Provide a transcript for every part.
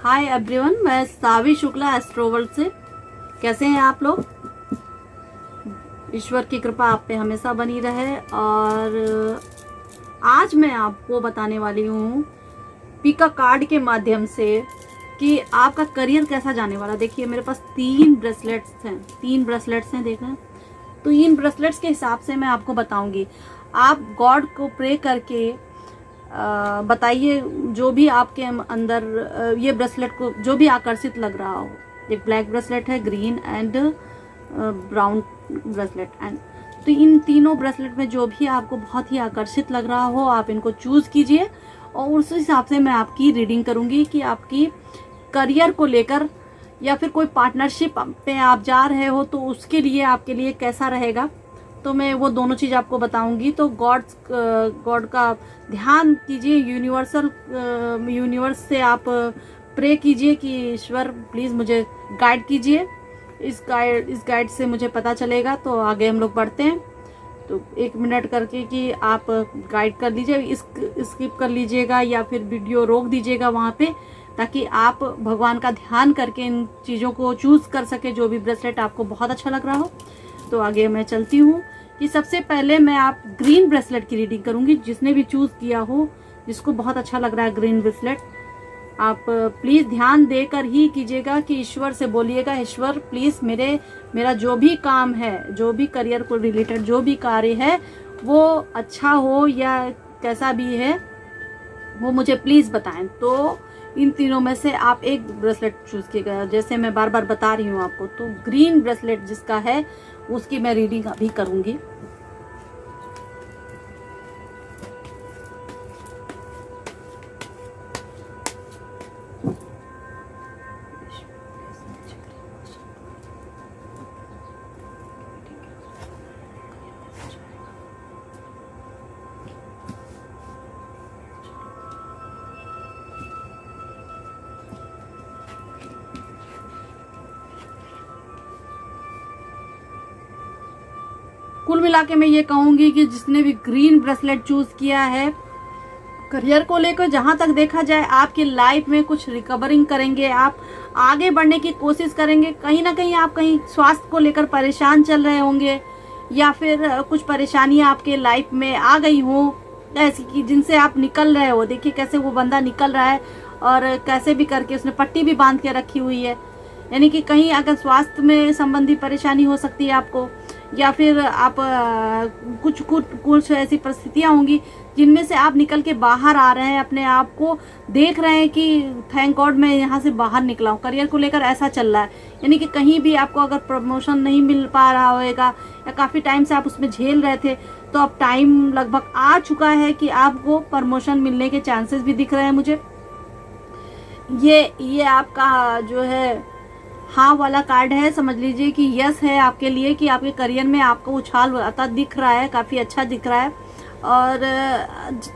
Hi everyone, मैं सावी शुक्ला एस्ट्रोवर्ल्ड से। कैसे हैं आप लोग? ईश्वर की कृपा आप पे हमेशा बनी रहे। और आज मैं आपको बताने वाली हूँ पिका कार्ड के माध्यम से कि आपका करियर कैसा जाने वाला। देखिए मेरे पास 3 ब्रेसलेट्स हैं, देख रहे हैं। तो इन ब्रेसलेट्स के हिसाब से मैं आपको बताऊंगी। आप गॉड को प्रे करके बताइए जो भी आपके अंदर ये ब्रेसलेट को जो भी आकर्षित लग रहा हो। एक ब्लैक ब्रेसलेट है, green and brown bracelet and तो इन तीनों ब्रेसलेट में जो भी आपको बहुत ही आकर्षित लग रहा हो आप इनको चूज कीजिए और उस हिसाब से मैं आपकी रीडिंग करूंगी कि आपकी करियर को लेकर या फिर कोई पार्टनरशिप पे आप जा रहे हो तो उसके लिए आपके लिए कैसा रहेगा। तो मैं वो दोनों चीज आपको बताऊंगी। तो गॉड का ध्यान कीजिए, यूनिवर्स से आप प्रे कीजिए कि ईश्वर प्लीज मुझे गाइड कीजिए। इस गाइड से मुझे पता चलेगा। तो आगे हम लोग बढ़ते हैं। तो 1 मिनट करके कि आप गाइड कर लीजिए, स्किप कर लीजिएगा या फिर वीडियो रोक दीजिएगा वहां पे, ताकि आप भगवान का ध्यान करके इन चीजों को चूज कर सके जो भी ब्रेसलेट आपको बहुत अच्छा लग रहा हो। तो आगे मैं चलती हूँ कि सबसे पहले मैं आप ग्रीन ब्रेसलेट की रीडिंग करूंगी। जिसने भी चूज किया हो, जिसको बहुत अच्छा लग रहा है ग्रीन ब्रेसलेट, आप प्लीज ध्यान देकर ही कीजिएगा कि ईश्वर से बोलिएगा, ईश्वर प्लीज मेरा जो भी काम है, जो भी करियर को रिलेटेड जो भी कार्य है वो अच्छा हो या कैसा भी है वो मुझे प्लीज बताएं। तो इन तीनों में से आप एक ब्रेसलेट चूज कीजिएगा। जैसे मैं बार बार बता रही हूँ आपको, तो ग्रीन ब्रेसलेट जिसका है उसकी मैं रीडिंग अभी करूंगी। कुल मिला के मैं ये कहूंगी कि जिसने भी ग्रीन ब्रेसलेट चूज किया है, करियर को लेकर जहां तक देखा जाए आपकी लाइफ में कुछ रिकवरिंग करेंगे, आप आगे बढ़ने की कोशिश करेंगे। कहीं ना कहीं आप कहीं स्वास्थ्य को लेकर परेशान चल रहे होंगे या फिर कुछ परेशानियां आपके लाइफ में आ गई हो ऐसी कि जिनसे आप निकल रहे हो। देखिए कैसे वो बंदा निकल रहा है और कैसे भी करके उसने पट्टी भी बांध के रखी हुई है। यानी कि कहीं अगर स्वास्थ्य में संबंधी परेशानी हो सकती है आपको, या फिर आप कुछ ऐसी परिस्थितियां होंगी जिनमें से आप निकल के बाहर आ रहे हैं, अपने आप को देख रहे हैं कि थैंक गॉड मैं यहाँ से बाहर निकला हूँ। करियर को लेकर ऐसा चल रहा है, यानी कि कहीं भी आपको अगर प्रमोशन नहीं मिल पा रहा होगा या काफी टाइम से आप उसमें झेल रहे थे, तो अब टाइम लगभग आ चुका है कि आपको प्रमोशन मिलने के चांसेस भी दिख रहे हैं मुझे। ये आपका जो है हाँ वाला कार्ड है, समझ लीजिए कि यस है आपके लिए, कि आपके करियर में आपको उछाल आता दिख रहा है, काफी अच्छा दिख रहा है। और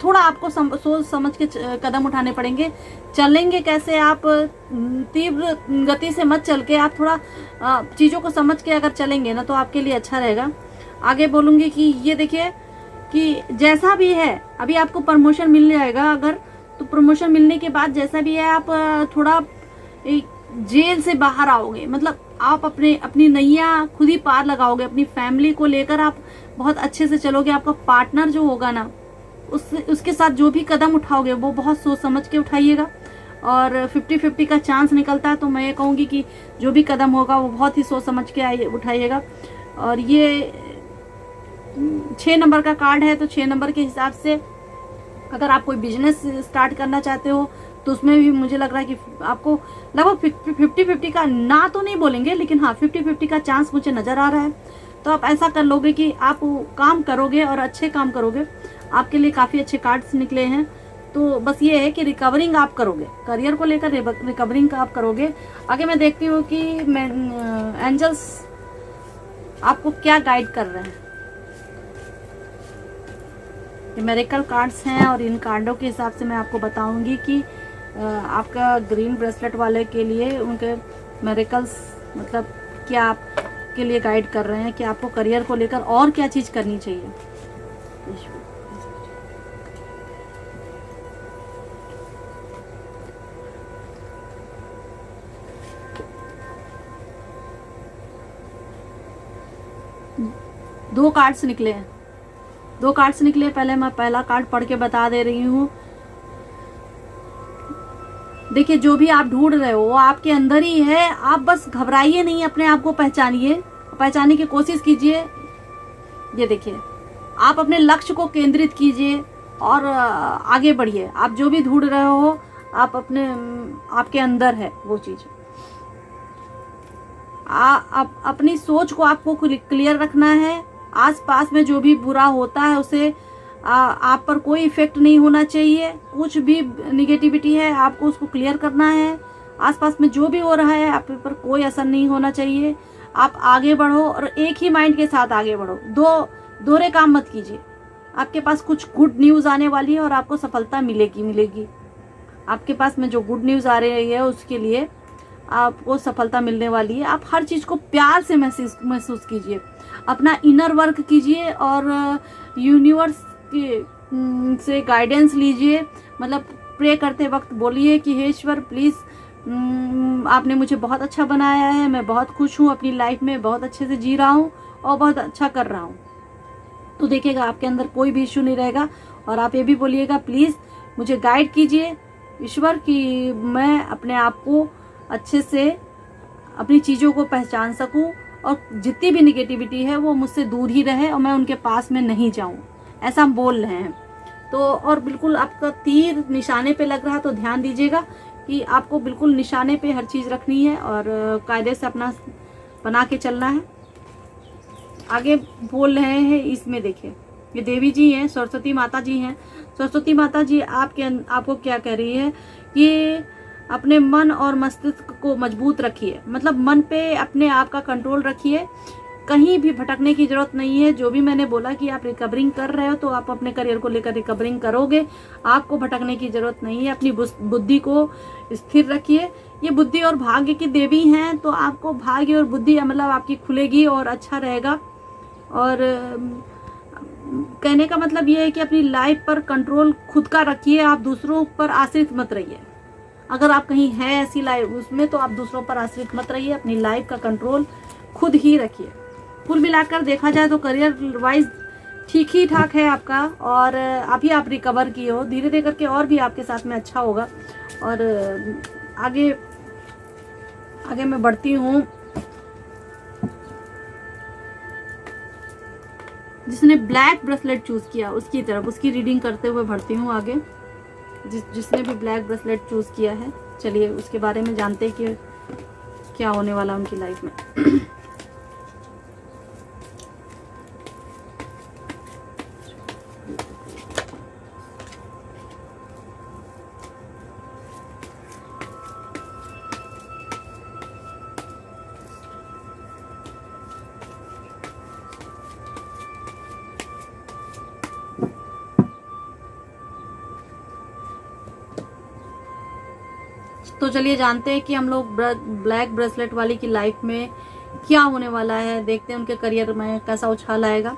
थोड़ा आपको सोच समझ के कदम उठाने पड़ेंगे। चलेंगे कैसे, आप तीव्र गति से मत चल के आप थोड़ा चीजों को समझ के अगर चलेंगे ना तो आपके लिए अच्छा रहेगा। आगे बोलूंगी कि ये देखिए कि जैसा भी है अभी आपको प्रमोशन मिल जाएगा। अगर तो प्रमोशन मिलने के बाद जैसा भी है आप थोड़ा जेल से बाहर आओगे, मतलब आप अपनी नैया खुद ही पार लगाओगे। अपनी फैमिली को लेकर आप बहुत अच्छे से चलोगे। आपका पार्टनर जो होगा ना उसके साथ जो भी कदम उठाओगे वो बहुत सोच समझ के उठाइएगा। और 50-50 का चांस निकलता है, तो मैं ये कहूंगी कि जो भी कदम होगा वो बहुत ही सोच समझ के उठाइएगा। और ये 6 नंबर का कार्ड है, तो 6 नंबर के हिसाब से अगर आप कोई बिजनेस स्टार्ट करना चाहते हो तो उसमें भी मुझे लग रहा है कि आपको लगभग 50-50 का, ना तो नहीं बोलेंगे लेकिन हाँ 50-50 का चांस मुझे नजर आ रहा है। तो आप ऐसा कर लोगे कि आप काम करोगे और अच्छे काम करोगे। आपके लिए काफी अच्छे कार्ड्स निकले हैं। तो बस ये है कि रिकवरिंग आप करोगे, करियर को लेकर रिकवरिंग आप करोगे। आगे मैं देखती हूँ कि एंजल्स आपको क्या गाइड कर रहे हैं। ये मिरेकल कार्ड्स हैं और इन कार्डों के हिसाब से मैं आपको बताऊंगी कि आपका ग्रीन ब्रेसलेट वाले के लिए उनके मिरेकल्स मतलब क्या आपके लिए गाइड कर रहे हैं कि आपको करियर को लेकर और क्या चीज करनी चाहिए। 2 कार्ड्स निकले हैं, 2 कार्ड्स निकले। पहले मैं पहला कार्ड पढ़ के बता दे रही हूँ। देखिए, जो भी आप ढूंढ रहे हो वो आपके अंदर ही है। आप बस घबराइए नहीं, अपने आप को पहचानिए, पहचानने की कोशिश कीजिए। ये देखिए, आप अपने लक्ष्य को केंद्रित कीजिए और आगे बढ़िए। आप जो भी ढूंढ रहे हो आप आपके अंदर है वो चीज। अपनी सोच को आपको क्लियर रखना है। आसपास में जो भी बुरा होता है उसे आप पर कोई इफेक्ट नहीं होना चाहिए। कुछ भी निगेटिविटी है आपको उसको क्लियर करना है। आसपास में जो भी हो रहा है आप पर कोई असर नहीं होना चाहिए। आप आगे बढ़ो और एक ही माइंड के साथ आगे बढ़ो। दोहरे काम मत कीजिए। आपके पास कुछ गुड न्यूज आने वाली है और आपको सफलता मिलेगी। आपके पास में जो गुड न्यूज आ रही है उसके लिए आपको सफलता मिलने वाली है। आप हर चीज को प्यार से महसूस कीजिए, अपना इनर वर्क कीजिए और यूनिवर्स से गाइडेंस लीजिए। मतलब प्रे करते वक्त बोलिए कि हे ईश्वर प्लीज, आपने मुझे बहुत अच्छा बनाया है, मैं बहुत खुश हूँ अपनी लाइफ में, बहुत अच्छे से जी रहा हूँ और बहुत अच्छा कर रहा हूँ। तो देखिएगा आपके अंदर कोई भी इश्यू नहीं रहेगा। और आप ये भी बोलिएगा प्लीज मुझे गाइड कीजिए ईश्वर कि मैं अपने आप को अच्छे से अपनी चीजों को पहचान सकूं और जितनी भी निगेटिविटी है वो मुझसे दूर ही रहे और मैं उनके पास में नहीं जाऊं, ऐसा हम बोल रहे हैं। तो और बिल्कुल आपका तीर निशाने पे लग रहा है तो ध्यान दीजिएगा कि आपको बिल्कुल निशाने पे हर चीज रखनी है और कायदे से अपना बना के चलना है। आगे बोल रहे हैं इसमें देखिए, ये देवी जी हैं, सरस्वती माता जी हैं। सरस्वती माता जी आपको क्या कह रही है कि अपने मन और मस्तिष्क को मजबूत रखिए। मतलब मन पे अपने आप का कंट्रोल रखिए, कहीं भी भटकने की जरूरत नहीं है। जो भी मैंने बोला कि आप रिकवरिंग कर रहे हो तो आप अपने करियर को लेकर रिकवरिंग करोगे, आपको भटकने की जरूरत नहीं है। अपनी बुद्धि को स्थिर रखिए। ये बुद्धि और भाग्य की देवी हैं तो आपको भाग्य और बुद्धि मतलब आपकी खुलेगी और अच्छा रहेगा। और कहने का मतलब ये है कि अपनी लाइफ पर कंट्रोल खुद का रखिए, आप दूसरों पर आश्रित मत रहिए। अगर आप कहीं है ऐसी लाइफ उसमें तो आप दूसरों पर आश्रित मत रहिए, अपनी लाइफ का कंट्रोल खुद ही रखिए। कुल मिलाकर देखा जाए तो करियर वाइज ठीक ही ठाक है आपका और अभी आप रिकवर किए हो, धीरे धीरे करके और भी आपके साथ में अच्छा होगा। और आगे आगे मैं बढ़ती हूँ। जिसने ब्लैक ब्रेसलेट चूज किया उसकी तरफ, उसकी रीडिंग करते हुए बढ़ती हूँ आगे। जिसने भी ब्लैक ब्रेसलेट चूज किया है, चलिए उसके बारे में जानते हैं कि क्या होने वाला उनकी लाइफ में। तो चलिए जानते हैं कि हम लोग ब्लैक ब्रेसलेट वाली की लाइफ में क्या होने वाला है। देखते हैं उनके करियर में कैसा उछाल आएगा।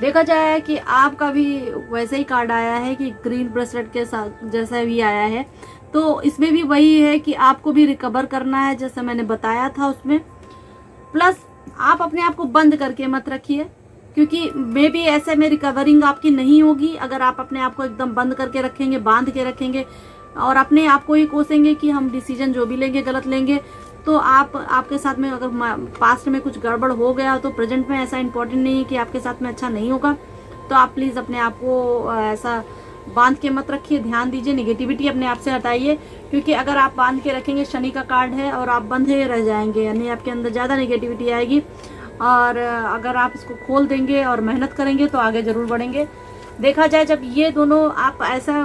देखा जाए कि आपका भी वैसे ही कार्ड आया है कि ग्रीन ब्रेसलेट के साथ जैसा भी आया है, तो इसमें भी वही है कि आपको भी रिकवर करना है जैसे मैंने बताया था उसमें। प्लस आप अपने आप को बंद करके मत रखिए, क्योंकि मे बी ऐसे में रिकवरिंग आपकी नहीं होगी अगर आप अपने आप को एकदम बंद करके रखेंगे, बांध के रखेंगे और अपने आप को ही कोसेंगे कि हम डिसीजन जो भी लेंगे गलत लेंगे। तो आपके साथ में अगर पास्ट में कुछ गड़बड़ हो गया तो प्रेजेंट में ऐसा इंपॉर्टेंट नहीं है कि आपके साथ में अच्छा नहीं होगा। तो आप प्लीज अपने आप को ऐसा बांध के मत रखिए, ध्यान दीजिए, निगेटिविटी अपने आप से हटाइए। क्योंकि अगर आप बांध के रखेंगे, शनि का कार्ड है और आप बंधे रह जाएंगे, यानी आपके अंदर ज्यादा निगेटिविटी आएगी। और अगर आप इसको खोल देंगे और मेहनत करेंगे तो आगे जरूर बढ़ेंगे। देखा जाए जब ये दोनों आप ऐसा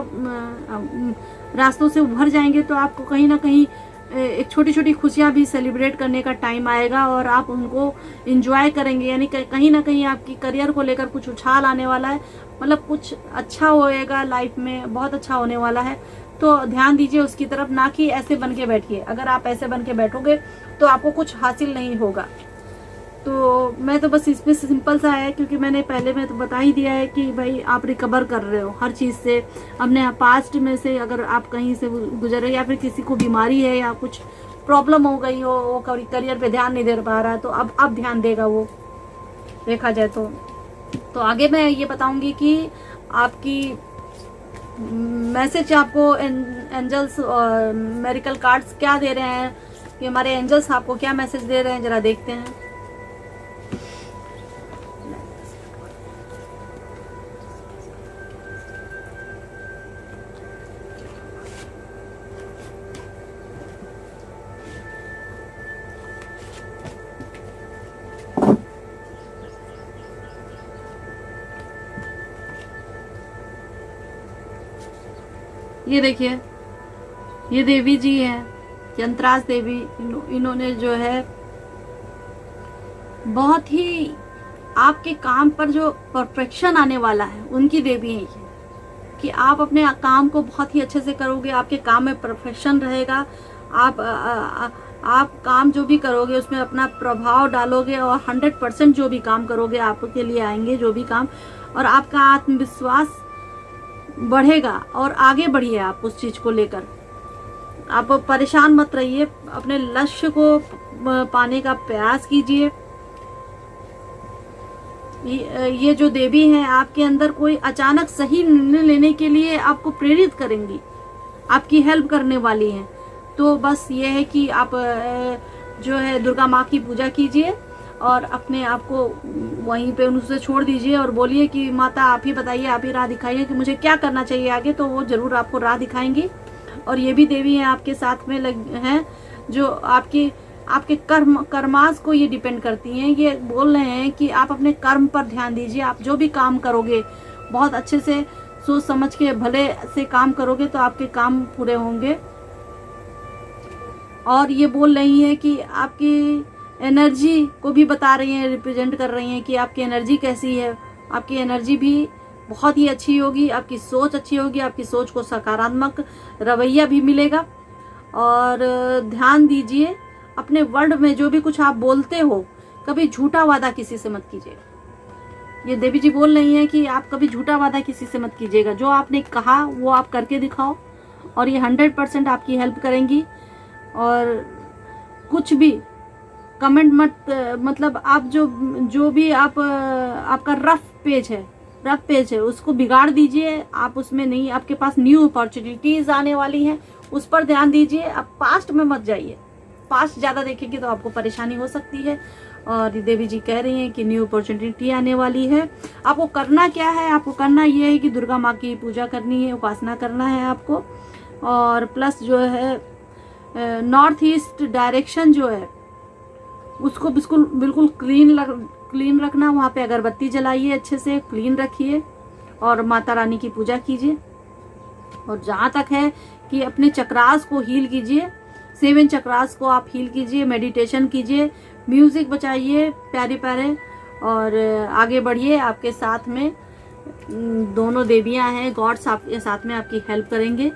रास्तों से उभर जाएंगे तो आपको कहीं ना कहीं एक छोटी छोटी खुशियां भी सेलिब्रेट करने का टाइम आएगा और आप उनको एंजॉय करेंगे। यानी कहीं ना कहीं आपकी करियर को लेकर कुछ उछाल आने वाला है, मतलब कुछ अच्छा होएगा लाइफ में, बहुत अच्छा होने वाला है। तो ध्यान दीजिए उसकी तरफ, ना कि ऐसे बन के बैठिए। अगर आप ऐसे बन के बैठोगे तो आपको कुछ हासिल नहीं होगा। तो मैं तो बस इसमें सिंपल सा है, क्योंकि मैंने पहले में तो बता ही दिया है कि भाई आप रिकवर कर रहे हो हर चीज़ से, अपने पास्ट में से अगर आप कहीं से गुजर रहे, या फिर किसी को बीमारी है या कुछ प्रॉब्लम हो गई हो, वो करियर पे ध्यान नहीं दे पा रहा है, तो अब ध्यान देगा वो, देखा जाए तो आगे मैं ये बताऊंगी कि आपकी मैसेज आपको एंजल्स और मेरिकल कार्ड्स क्या दे रहे हैं, कि हमारे एंजल्स आपको क्या मैसेज दे रहे हैं, जरा देखते हैं। ये देखिए, ये देवी जी हैं, यंत्राज देवी। इन्होंने जो है बहुत ही आपके काम पर जो परफेक्शन आने वाला है, उनकी देवी है ये, कि आप अपने काम को बहुत ही अच्छे से करोगे, आपके काम में परफेक्शन रहेगा, आप काम जो भी करोगे उसमें अपना प्रभाव डालोगे और 100% जो भी काम करोगे आपके लिए आएंगे जो भी काम, और आपका आत्मविश्वास बढ़ेगा और आगे बढ़िए आप उस चीज को लेकर। आप परेशान मत रहिए, अपने लक्ष्य को पाने का प्रयास कीजिए। ये जो देवी हैं आपके अंदर कोई अचानक सही निर्णय लेने के लिए आपको प्रेरित करेंगी, आपकी हेल्प करने वाली हैं। तो बस ये है कि आप जो है दुर्गा माँ की पूजा कीजिए और अपने आप को वहीं पे उनसे छोड़ दीजिए और बोलिए कि माता आप ही बताइए, आप ही राह दिखाइए कि मुझे क्या करना चाहिए आगे, तो वो जरूर आपको राह दिखाएंगी। और ये भी देवी हैं आपके साथ में हैं, जो आपके कर्मास को ये डिपेंड करती हैं। ये बोल रहे हैं कि आप अपने कर्म पर ध्यान दीजिए, आप जो भी काम करोगे बहुत अच्छे से सोच समझ के भले से काम करोगे तो आपके काम पूरे होंगे। और ये बोल रही है कि आपकी एनर्जी को भी बता रही हैं, रिप्रेजेंट कर रही हैं कि आपकी एनर्जी कैसी है। आपकी एनर्जी भी बहुत ही अच्छी होगी, आपकी सोच अच्छी होगी, आपकी सोच को सकारात्मक रवैया भी मिलेगा। और ध्यान दीजिए अपने वर्ड में जो भी कुछ आप बोलते हो, कभी झूठा वादा किसी से मत कीजिएगा। ये देवी जी बोल रही हैं कि आप कभी झूठा वादा किसी से मत कीजिएगा, जो आपने कहा वो आप करके दिखाओ और ये 100% आपकी हेल्प करेंगी। और कुछ भी कमेंट मत, मतलब आप जो भी आपका रफ पेज है उसको बिगाड़ दीजिए। आप उसमें नहीं, आपके पास न्यू अपॉर्चुनिटीज आने वाली हैं, उस पर ध्यान दीजिए। आप पास्ट में मत जाइए, पास्ट ज्यादा देखेंगे तो आपको परेशानी हो सकती है। और देवी जी कह रही हैं कि न्यू अपॉर्चुनिटी आने वाली है। आपको करना क्या है, आपको करना ये है कि दुर्गा माँ की पूजा करनी है, उपासना करना है आपको। और प्लस जो है नॉर्थ ईस्ट डायरेक्शन जो है उसको बिल्कुल क्लीन रखना, वहाँ पे अगरबत्ती जलाइए, अच्छे से क्लीन रखिए और माता रानी की पूजा कीजिए। और जहाँ तक है कि अपने चक्रास को हील कीजिए, 7 चक्रास को आप हील कीजिए, मेडिटेशन कीजिए, म्यूजिक बजाइए प्यारे प्यारे और आगे बढ़िए। आपके साथ में दोनों देवियाँ हैं, गॉड्स आपके साथ में आपकी हेल्प करेंगे।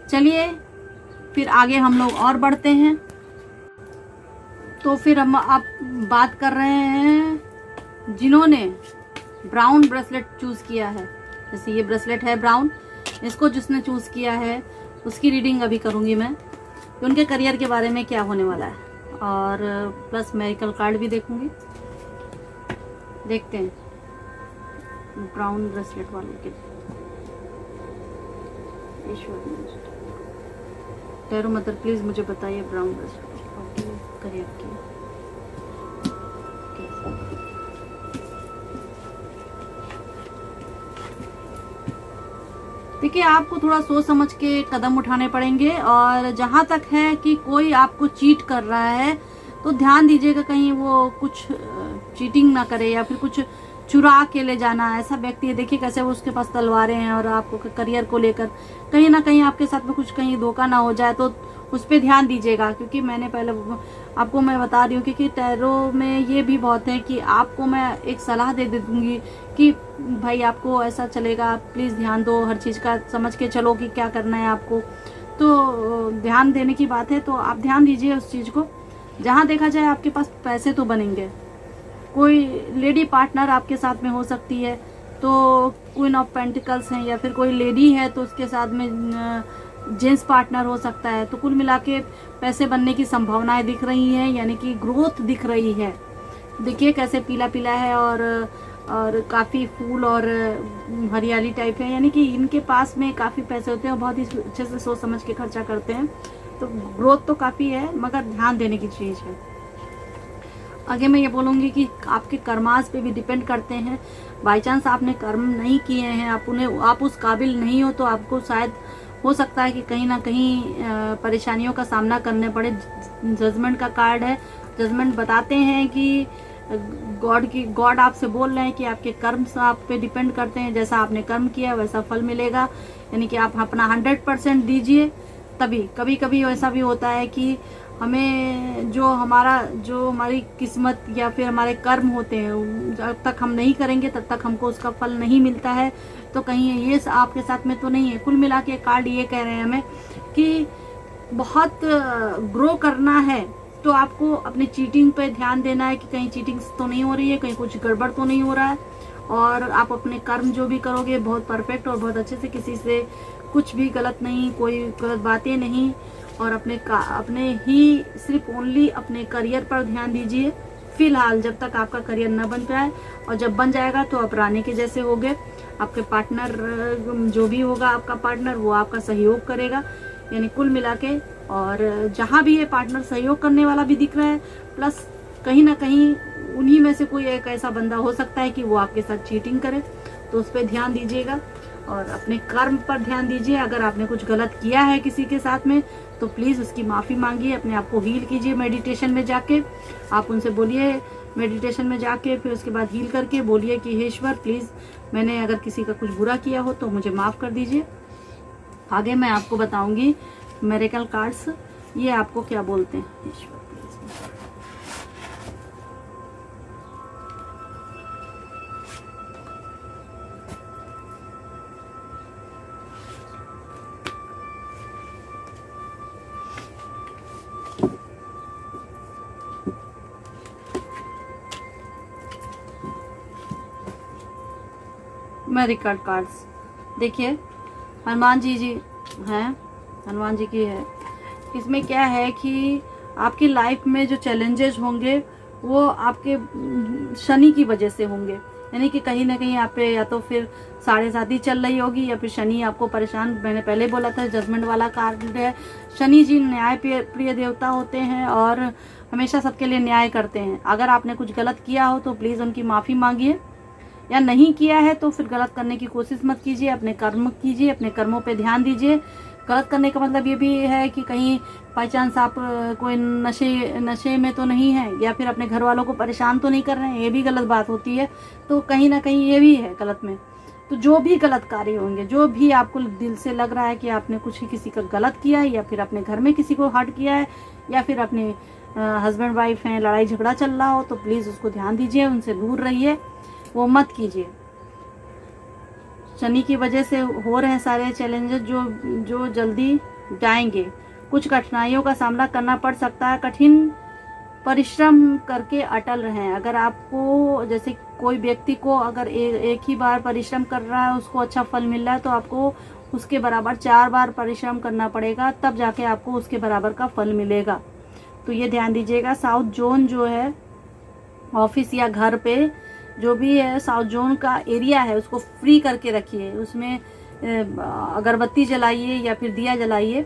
चलिए फिर आगे हम लोग और बढ़ते हैं। तो फिर हम आप बात कर रहे हैं जिन्होंने ब्राउन ब्रेसलेट चूज किया है, जैसे ये ब्रेसलेट है ब्राउन, इसको जिसने चूज किया है उसकी रीडिंग अभी करूंगी मैं, कि उनके करियर के बारे में क्या होने वाला है। और प्लस मेरिकल कार्ड भी देखूंगी। देखते हैं ब्राउन ब्रेसलेट वाले के टैरो मदर प्लीज मुझे बताइए ब्राउन ब्रेसलेट करियर की। देखिए आपको थोड़ा सोच समझ के कदम उठाने पड़ेंगे। और जहां तक है कि कोई आपको चीट कर रहा है तो ध्यान दीजिएगा कहीं वो कुछ चीटिंग ना करे या फिर कुछ चुरा के ले जाना। ऐसा व्यक्ति है, देखिए कैसे वो उसके पास तलवारें हैं और आपको करियर को लेकर कहीं ना कहीं आपके साथ में कुछ कहीं धोखा ना हो जाए, तो उस पर ध्यान दीजिएगा। क्योंकि मैंने पहले आपको मैं बता रही हूँ क्योंकि टैरो में ये भी बहुत है कि आपको मैं एक सलाह दे दूंगी कि भाई आपको ऐसा चलेगा, आप प्लीज़ ध्यान दो, हर चीज़ का समझ के चलो कि क्या करना है आपको। तो ध्यान देने की बात है, तो आप ध्यान दीजिए उस चीज़ को। जहाँ देखा जाए आपके पास पैसे तो बनेंगे, कोई लेडी पार्टनर आपके साथ में हो सकती है, तो क्वीन ऑफ पेंटिकल्स हैं, या फिर कोई लेडी है तो उसके साथ में जेंट्स पार्टनर हो सकता है। तो कुल मिला के पैसे बनने की संभावनाएं दिख रही हैं, यानी कि ग्रोथ दिख रही है। देखिए कैसे पीला पीला है और काफ़ी फूल और हरियाली टाइप है, यानी कि इनके पास में काफ़ी पैसे होते हैं, बहुत ही अच्छे से सोच समझ के खर्चा करते हैं। तो ग्रोथ तो काफ़ी है, मगर ध्यान देने की चीज़ है। आगे मैं ये बोलूँगी कि आपके कर्मास पे भी डिपेंड करते हैं। बाई चांस आपने कर्म नहीं किए हैं, आप उस काबिल नहीं हो, तो आपको शायद हो सकता है कि कहीं ना कहीं परेशानियों का सामना करने पड़े। जजमेंट का कार्ड है। जजमेंट बताते हैं कि गॉड आपसे बोल रहे हैं कि आपके कर्म आप पे डिपेंड करते हैं। जैसा आपने कर्म किया वैसा फल मिलेगा, यानी कि आप अपना 100% दीजिए। तभी कभी कभी ऐसा भी होता है कि हमें जो हमारी किस्मत या फिर हमारे कर्म होते हैं, जब तक हम नहीं करेंगे तब तक हमको उसका फल नहीं मिलता है। तो कहीं ये आपके साथ में तो नहीं है। कुल मिला के कार्ड ये कह रहे हैं हमें कि बहुत ग्रो करना है, तो आपको अपनी चीटिंग पे ध्यान देना है कि कहीं चीटिंग तो नहीं हो रही है, कहीं कुछ गड़बड़ तो नहीं हो रहा है। और आप अपने कर्म जो भी करोगे बहुत परफेक्ट और बहुत अच्छे से, किसी से कुछ भी गलत नहीं, कोई गलत बातें नहीं। और अपने ही सिर्फ ओनली अपने करियर पर ध्यान दीजिए फिलहाल, जब तक आपका करियर न बन जाए। और जब बन जाएगा तो आप रानी के जैसे होगे। आपके पार्टनर जो भी होगा, आपका पार्टनर, वो आपका सहयोग करेगा, यानी कुल मिला के। और जहाँ भी ये पार्टनर सहयोग करने वाला भी दिख रहा है, प्लस कहीं ना कहीं उन्हीं में से कोई एक ऐसा बंदा हो सकता है कि वो आपके साथ चीटिंग करे, तो उस पर ध्यान दीजिएगा। और अपने कर्म पर ध्यान दीजिए। अगर आपने कुछ गलत किया है किसी के साथ में, तो प्लीज़ उसकी माफ़ी मांगिए, अपने आप को हील कीजिए मेडिटेशन में जाके। आप उनसे बोलिए मेडिटेशन में जाके, फिर उसके बाद हील करके बोलिए कि हे ईश्वर प्लीज़, मैंने अगर किसी का कुछ बुरा किया हो तो मुझे माफ़ कर दीजिए। आगे मैं आपको बताऊंगी मिरेकल कार्ड्स, ये आपको क्या बोलते हैं। ईश्वर मेरिकल कार्ड्स, देखिए हनुमान जी हैं, हनुमान जी की है। इसमें क्या है कि आपकी लाइफ में जो चैलेंजेस होंगे वो आपके शनि की वजह से होंगे, यानी कि कहीं ना कहीं आप पे या तो फिर 7.5 चल रही होगी, या फिर शनि आपको परेशान, मैंने पहले बोला था जजमेंट वाला कार्ड है। शनि जी न्याय प्रिय देवता होते हैं और हमेशा सबके लिए न्याय करते हैं। अगर आपने कुछ गलत किया हो तो प्लीज़ उनकी माफ़ी मांगिए, या नहीं किया है तो फिर गलत करने की कोशिश मत कीजिए। अपने कर्म कीजिए, अपने कर्मों पे ध्यान दीजिए। गलत करने का मतलब ये भी है कि कहीं बाई चांस आप कोई नशे में तो नहीं है, या फिर अपने घर वालों को परेशान तो नहीं कर रहे हैं, ये भी गलत बात होती है। तो कहीं ना कहीं ये भी है गलत में। तो जो भी गलत कार्य होंगे, जो भी आपको दिल से लग रहा है कि आपने कुछ ही किसी का गलत किया है, या फिर अपने घर में किसी को हर्ट किया है, या फिर अपने हस्बैंड वाइफ हैं, लड़ाई झगड़ा चल रहा हो, तो प्लीज़ उसको ध्यान दीजिए, उनसे दूर रहिए, वो मत कीजिए। शनि की वजह से हो रहे हैं सारे चैलेंजेस जो जल्दी जाएंगे। कुछ कठिनाइयों का सामना करना पड़ सकता है, कठिन परिश्रम करके अटल रहें। अगर आपको, जैसे कोई व्यक्ति को अगर एक ही बार परिश्रम कर रहा है, उसको अच्छा फल मिल रहा है, तो आपको उसके बराबर 4 बार परिश्रम करना पड़ेगा, तब जाके आपको उसके बराबर का फल मिलेगा। तो ये ध्यान दीजिएगा। साउथ जोन जो है, ऑफिस या घर पे जो भी है, साउथ जोन का एरिया है, उसको फ्री करके रखिए। उसमें अगरबत्ती जलाइए या फिर दिया जलाइए।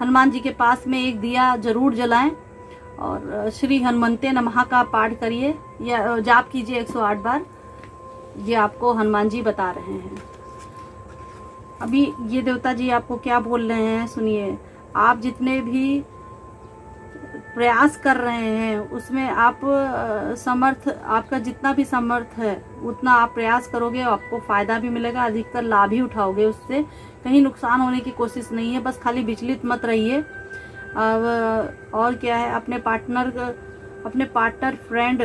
हनुमान जी के पास में एक दिया जरूर जलाएं, और श्री हनुमंते नमः का पाठ करिए या जाप कीजिए 108 बार। ये आपको हनुमान जी बता रहे हैं। अभी ये देवता जी आपको क्या बोल रहे हैं सुनिए। आप जितने भी प्रयास कर रहे हैं उसमें आप आपका जितना भी समर्थ है उतना आप प्रयास करोगे, आपको फायदा भी मिलेगा, अधिकतर लाभ ही उठाओगे उससे। कहीं नुकसान होने की कोशिश नहीं है, बस खाली विचलित मत रहिए। और क्या है, अपने पार्टनर फ्रेंड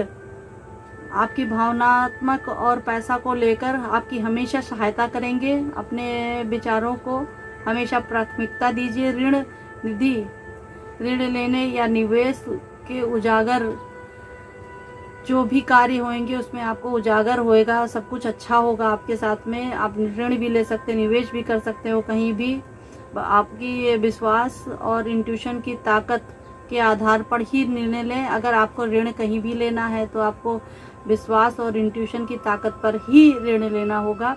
आपकी भावनात्मक और पैसा को लेकर आपकी हमेशा सहायता करेंगे। अपने विचारों को हमेशा प्राथमिकता दीजिए। ऋण लेने या निवेश के उजागर जो भी कार्य होंगे उसमें आपको उजागर होएगा, सब कुछ अच्छा होगा आपके साथ में। आप ऋण भी ले सकते, निवेश भी कर सकते हो कहीं भी। आपकी ये विश्वास और इंट्यूशन की ताकत के आधार पर ही निर्णय लें। अगर आपको ऋण कहीं भी लेना है तो आपको विश्वास और इंट्यूशन की ताकत पर ही ऋण लेना होगा।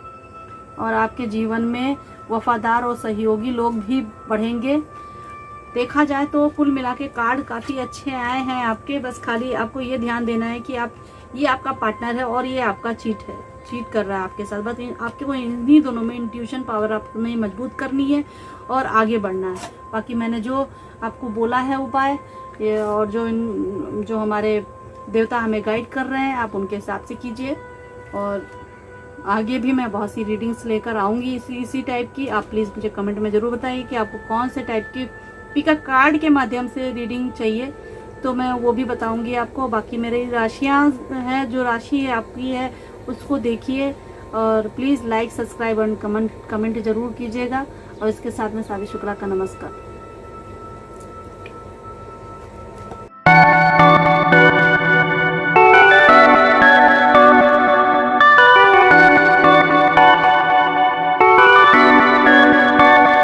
और आपके जीवन में वफादार और सहयोगी लोग भी बढ़ेंगे। देखा जाए तो कुल मिला के कार्ड काफ़ी अच्छे आए हैं आपके। बस खाली आपको ये ध्यान देना है कि ये आपका पार्टनर है और ये आपका चीट कर रहा है आपके साथ। बस आपको इन्हीं दोनों में इंट्यूशन पावर आपने मजबूत करनी है और आगे बढ़ना है। बाकी मैंने जो आपको बोला है उपाय और जो हमारे देवता हमें गाइड कर रहे हैं, आप उनके हिसाब से कीजिए। और आगे भी मैं बहुत सी रीडिंग्स लेकर आऊँगी इसी टाइप की। आप प्लीज़ मुझे कमेंट में ज़रूर बताइए कि आपको कौन से टाइप की पिका कार्ड के माध्यम से रीडिंग चाहिए, तो मैं वो भी बताऊंगी आपको। बाकी मेरी राशियाँ हैं, जो राशि है आपकी है उसको देखिए। और प्लीज़ लाइक, सब्सक्राइब और कमेंट ज़रूर कीजिएगा। और इसके साथ में सावी शुक्ला का नमस्कार।